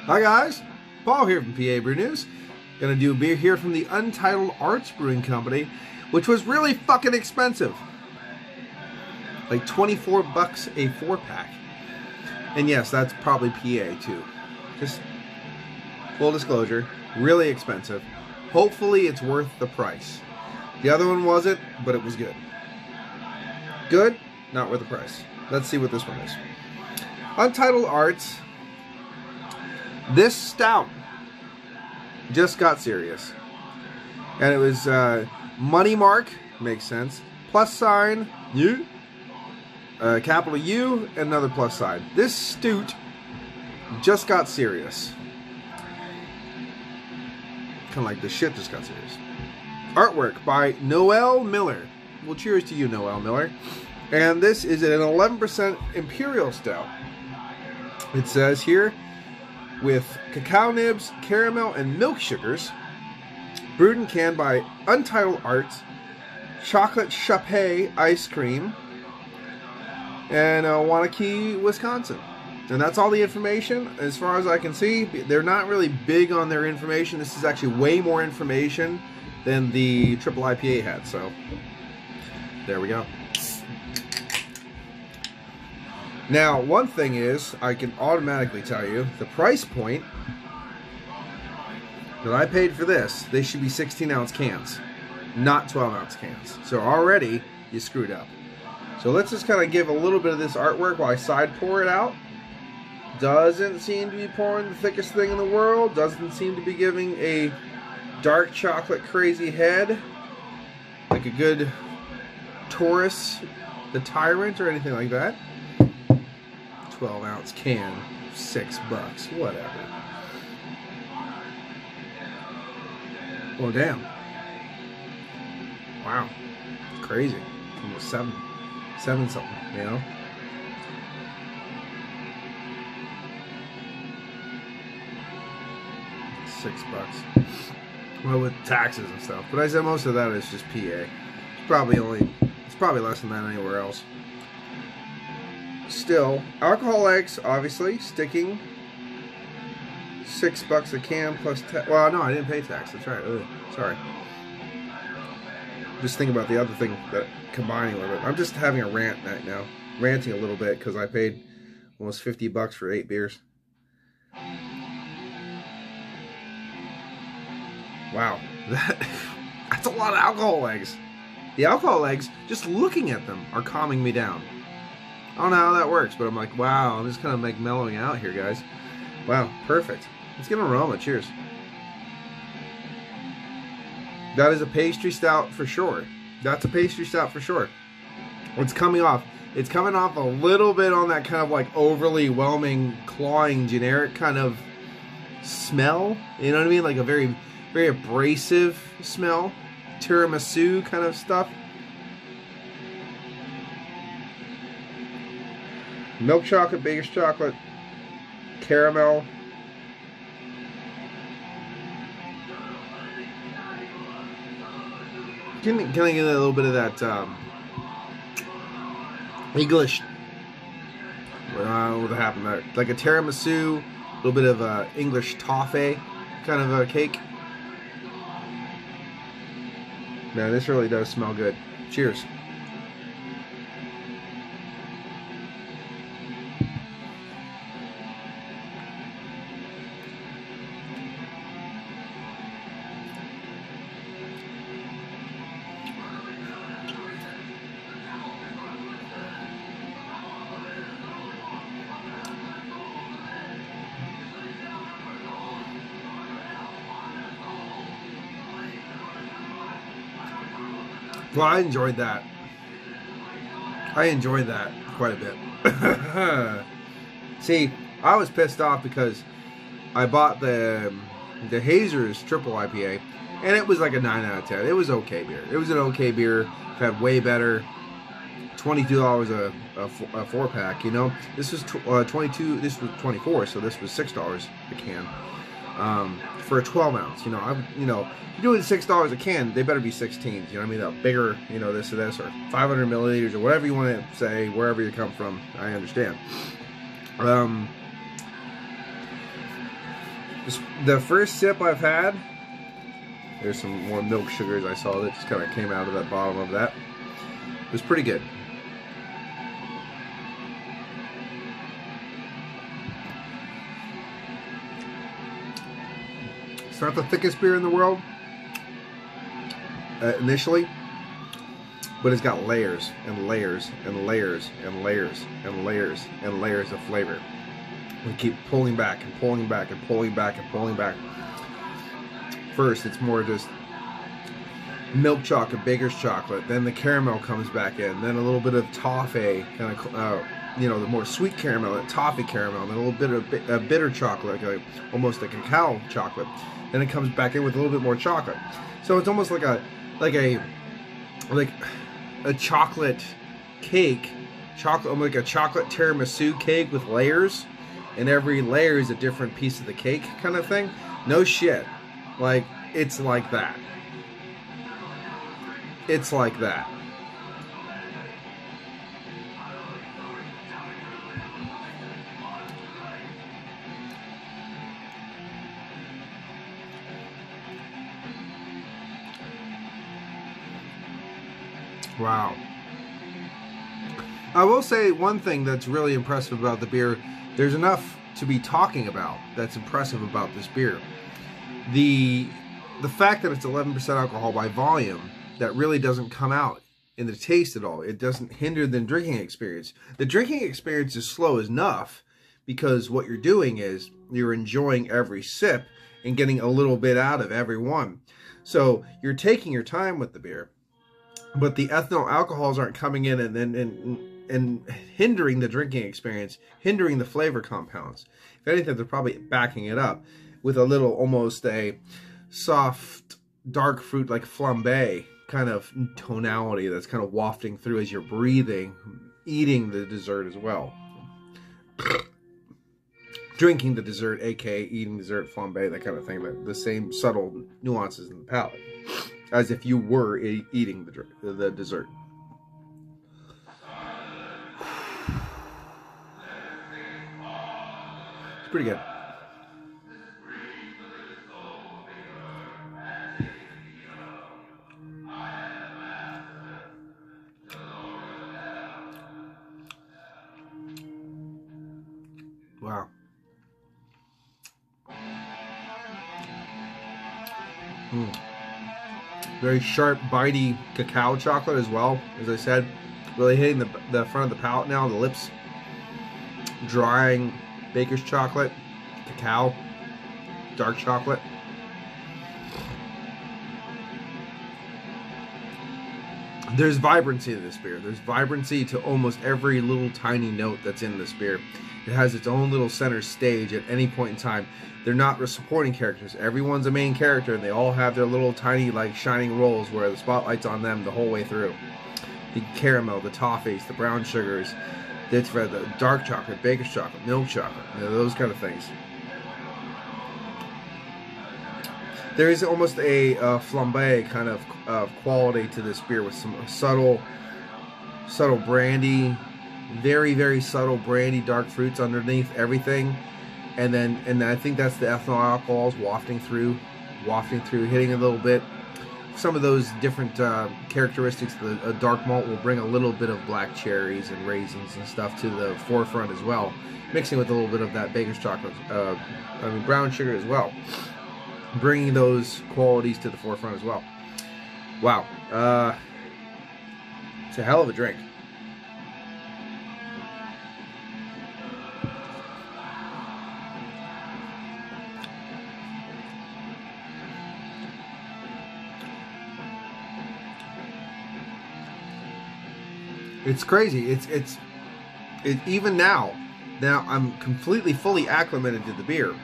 Hi guys, Paul here from PABrewNews. Gonna do a beer here from the Untitled Arts Brewing Company, which was really fucking expensive. Like 24 bucks a 4-pack. And yes, that's probably PA too. Just full disclosure, really expensive. Hopefully it's worth the price. The other one wasn't, but it was good. Good, not worth the price. Let's see what this one is. Untitled Arts. This stout just got serious. And it was money mark, makes sense, plus sign, U, capital U, and another plus sign. This Stout just got serious. Kind of like the shit just got serious. Artwork by Noel Miller. Well, cheers to you, Noel Miller. And this is an 11% Imperial Stout. It says here, with cacao nibs, caramel, and milk sugars, brewed and canned by Untitled Arts, chocolate chape ice cream, and Wanakee, Wisconsin. And that's all the information. As far as I can see, they're not really big on their information. This is actually way more information than the triple IPA had. So, there we go. Now, one thing is, I can automatically tell you, the price point that I paid for this, they should be 16-ounce cans, not 12-ounce cans. So already, you screwed up. So let's just kind of give a little bit of this artwork while I side pour it out. Doesn't seem to be pouring the thickest thing in the world. Doesn't seem to be giving a dark chocolate crazy head, like a good Taurus, the Tyrant, or anything like that. 12-ounce can, $6, whatever. Oh damn! Wow, crazy. Almost seven something, you know. $6. Well, with taxes and stuff. But I said most of that is just PA. It's probably less than that anywhere else. Still, alcohol eggs, obviously, sticking. $6 a can plus tax. Well, no, I didn't pay tax. That's right. Ugh, sorry. Just think about the other thing that combining with it. I'm just having a rant right now. Ranting a little bit because I paid almost $50 for 8 beers. Wow. That's a lot of alcohol eggs. The alcohol eggs, just looking at them, are calming me down. I don't know how that works, but I'm like, wow, I'm just kind of like mellowing out here, guys. Wow, perfect. Let's get an aroma. Cheers. That is a pastry stout for sure. That's a pastry stout for sure. It's coming off. It's coming off a little bit on that kind of like overly whelming, clawing, generic kind of smell. You know what I mean? Like a very, very abrasive smell. Tiramisu kind of stuff. Milk chocolate, baker's chocolate, caramel. Can I get a little bit of that English? What happened there? Like a tiramisu, a little bit of English toffee kind of a cake. Man, this really does smell good. Cheers. Well, I enjoyed that. I enjoyed that quite a bit. See, I was pissed off because I bought the Hazer's triple IPA, and it was like a 9 out of 10. It was okay beer. It was an okay beer. I've had way better. $22 a 4-pack. You know, this was 22. This was 24. So this was $6 a can. For a 12-ounce, you know, if you're doing $6 a can, they better be 16s, you know what I mean, a bigger, you know, this or this, or 500 milliliters, or whatever you want to say, wherever you come from, I understand. The first sip I've had, there's some more milk sugars I saw that just kind of came out of that bottom of that. It was pretty good. It's not the thickest beer in the world initially, but it's got layers and layers and layers and layers and layers and layers of flavor. We keep pulling back and pulling back and pulling back and pulling back. First, it's more just milk chocolate, baker's chocolate. Then the caramel comes back in. Then a little bit of toffee, kind of, you know, the more sweet caramel, that toffee caramel. Then a little bit of bitter chocolate, like almost a cacao chocolate. Then it comes back in with a little bit more chocolate. So it's almost like a chocolate cake, like a chocolate tiramisu cake with layers, and every layer is a different piece of the cake, kind of thing. No shit, like it's like that. It's like that. Wow. I will say one thing that's really impressive about the beer. There's enough to be talking about that's impressive about this beer. The fact that it's 11% alcohol by volume, that really doesn't come out in the taste at all. It doesn't hinder the drinking experience. The drinking experience is slow enough because what you're doing is you're enjoying every sip and getting a little bit out of every one. So you're taking your time with the beer. But the ethanol alcohols aren't coming in and hindering the drinking experience, hindering the flavor compounds. If anything, they're probably backing it up with a little, almost a soft, dark fruit like flambe kind of tonality that's kind of wafting through as you're breathing, eating the dessert as well. Drinking the dessert, aka eating dessert, flambe, that kind of thing. The same subtle nuances in the palate, as if you were eating the dessert. It's pretty good. Wow. Very sharp, bitey cacao chocolate as well. As I said, really hitting the front of the palate now, the lips. Drying baker's chocolate, cacao, dark chocolate. There's vibrancy to this beer. There's vibrancy to almost every little tiny note that's in this beer. It has its own little center stage at any point in time. They're not supporting characters. Everyone's a main character, and they all have their little tiny, like, shining roles where the spotlight's on them the whole way through. The caramel, the toffees, the brown sugars, the dark chocolate, baker's chocolate, milk chocolate, you know, those kind of things. There is almost a flambe kind of quality to this beer with some subtle brandy, very, very subtle brandy, dark fruits underneath everything. And I think that's the ethanol alcohols wafting through, hitting a little bit. Some of those different characteristics, a dark malt will bring a little bit of black cherries and raisins and stuff to the forefront as well, mixing with a little bit of that baker's chocolate, brown sugar as well, bringing those qualities to the forefront as well. Wow, it's a hell of a drink. It's crazy. It's even now I'm completely fully acclimated to the beer.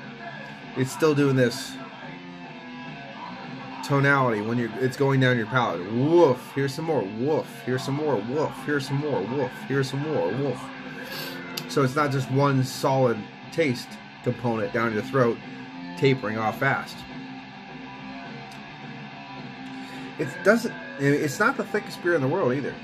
It's still doing this tonality when it's going down your palate. Woof, here's some more. Woof, here's some more. Woof, here's some more. Woof, here's some more. Woof. So it's not just one solid taste component down your throat, tapering off fast. It's not the thickest beer in the world either.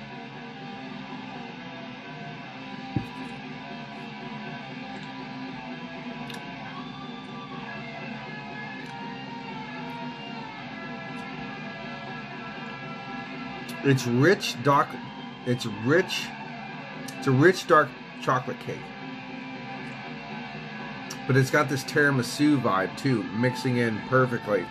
It's rich, dark. It's rich. It's a rich, dark chocolate cake. But it's got this tiramisu vibe too, mixing in perfectly.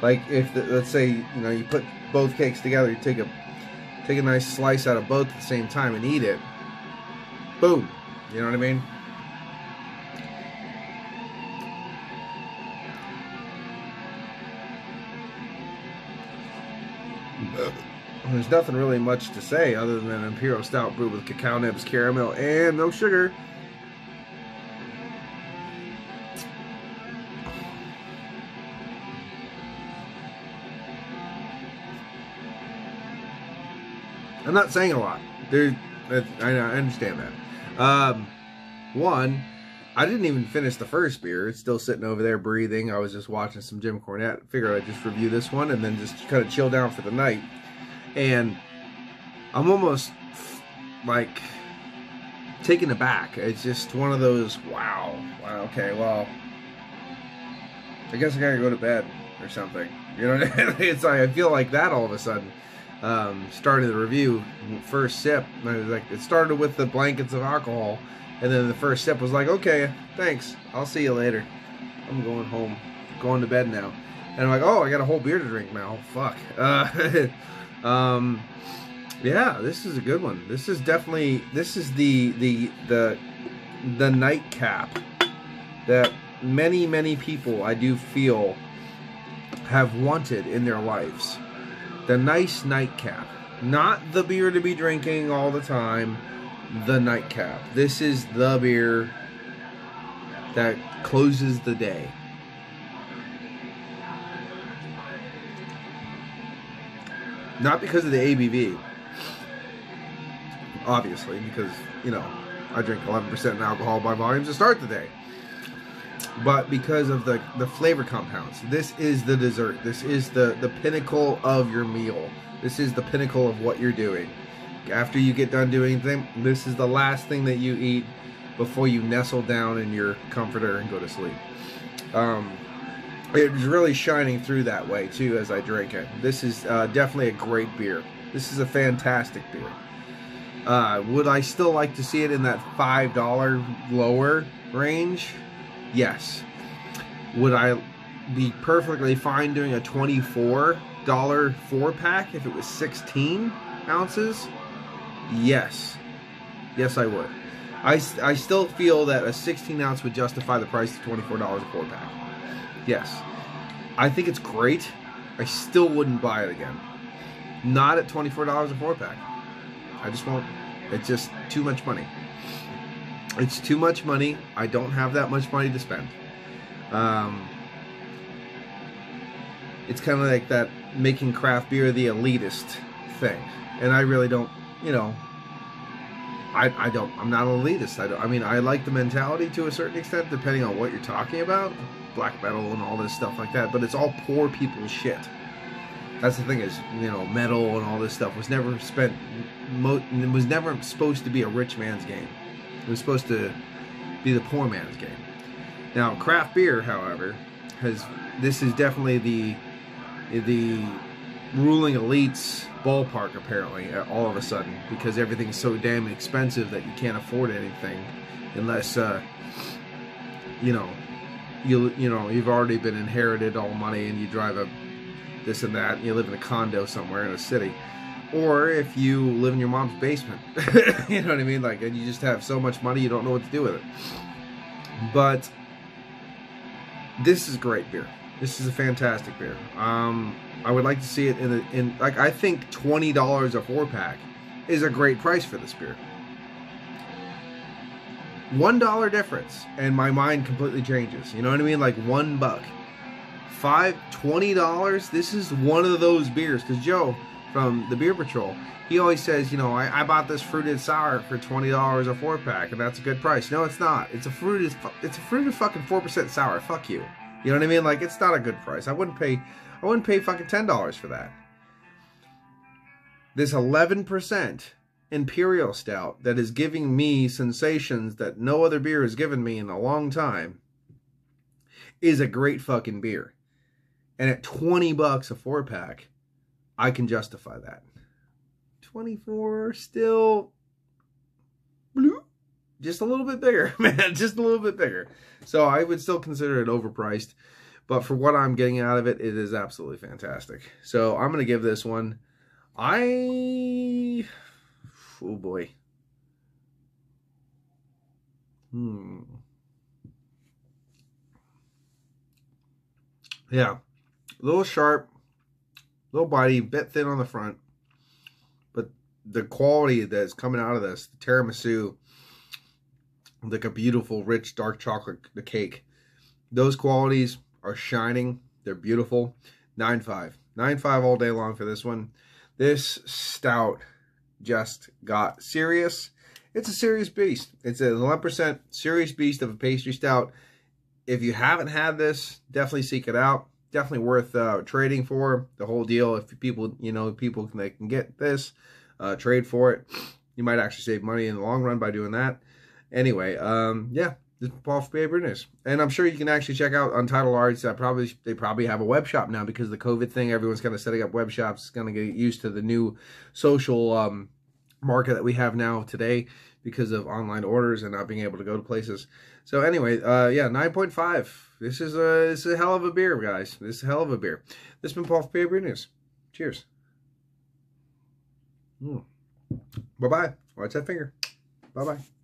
Like if, let's say, you know, you put both cakes together, you take a nice slice out of both at the same time and eat it. Boom. You know what I mean? There's nothing really much to say other than an Imperial Stout brewed with cacao nibs, caramel, and no sugar. I'm not saying a lot. I understand that. One, I didn't even finish the first beer. It's still sitting over there breathing. I was just watching some Jim Cornette. Figured I'd just review this one and then just kind of chill down for the night. And I'm almost like taken aback. It's just one of those, wow, okay, well, I guess I gotta go to bed or something. You know what I mean? It's like, I feel like that all of a sudden. Starting the review, first sip, it started with the blankets of alcohol, and then the first sip was like, okay, thanks, I'll see you later. I'm going home, going to bed now. And I'm like, oh, I got a whole beer to drink now. Fuck. Yeah, this is a good one. This is definitely, this is the nightcap that many people, I do feel, have wanted in their lives. The nice nightcap. Not the beer to be drinking all the time. The nightcap. This is the beer that closes the day. Not because of the ABV. Obviously, because, you know, I drink 11% alcohol by volume to start the day. But because of the flavor compounds. This is the dessert. This is the pinnacle of your meal. This is the pinnacle of what you're doing. After you get done doing things, this is the last thing that you eat before you nestle down in your comforter and go to sleep. It's really shining through that way too as I drink it. This is definitely a great beer. This is a fantastic beer. Would I still like to see it in that $5 lower range? Yes. Would I be perfectly fine doing a $24 4-pack if it was 16 ounces? Yes. Yes, I would. I still feel that a 16 ounce would justify the price of $24 a 4-pack. Yes. I think it's great. I still wouldn't buy it again. Not at $24 a 4-pack. I just won't. It's just too much money. It's too much money. I don't have that much money to spend. It's kind of like that making craft beer the elitist thing. And I really don't, you know, I'm not an elitist. I mean, I like the mentality to a certain extent, depending on what you're talking about. Black metal and all this stuff like that. But it's all poor people's shit. That's the thing is, you know, metal and all this stuff was never it was never supposed to be a rich man's game. It was supposed to be the poor man's game. Now, craft beer, however, this is definitely the ruling elites ballpark, apparently, all of a sudden, because everything's so damn expensive that you can't afford anything unless you know you've already been inherited all money and you drive a this and that and you live in a condo somewhere in a city. Or if you live in your mom's basement, you know what I mean? Like, and you just have so much money you don't know what to do with it. But this is great beer. This is a fantastic beer. I would like to see it in like, I think $20 a 4-pack is a great price for this beer. $1 difference, and my mind completely changes. You know what I mean? Like $1. $20. This is one of those beers, because Joe from the Beer Patrol, he always says, you know, I bought this fruited sour for $20 a 4-pack, and that's a good price. No, it's not. It's a fruited fucking 4% sour. Fuck you. You know what I mean? Like, it's not a good price. I wouldn't pay fucking $10 for that. This 11% Imperial Stout that is giving me sensations that no other beer has given me in a long time is a great fucking beer. And at $20 a 4-pack, I can justify that. 24, still bloop, just a little bit bigger, man, just a little bit bigger. So I would still consider it overpriced, but for what I'm getting out of it, it is absolutely fantastic. So I'm going to give this one, oh boy. Yeah, a little sharp, a little bitey, bit thin on the front, but the quality that's coming out of this, the tiramisu, like a beautiful, rich, dark chocolate cake, those qualities are shining. They're beautiful. 9.5. 9.5 all day long for this one. This stout just got serious. It's a serious beast. It's an 11% serious beast of a pastry stout. If you haven't had this, definitely seek it out. Definitely worth trading for. The whole deal. If people, they can get this, trade for it. You might actually save money in the long run by doing that. Anyway, yeah, this is Paul from PABrewNews, and I'm sure you can actually check out Untitled Arts. They probably have a web shop now because of the COVID thing. Everyone's kind of setting up web shops. Going to get used to the new social market that we have now today because of online orders and not being able to go to places. So anyway, yeah, 9.5. This is a hell of a beer, guys. This is a hell of a beer. This has been Paul from PABrewNews. Cheers. Bye-bye. Watch that finger. Bye-bye.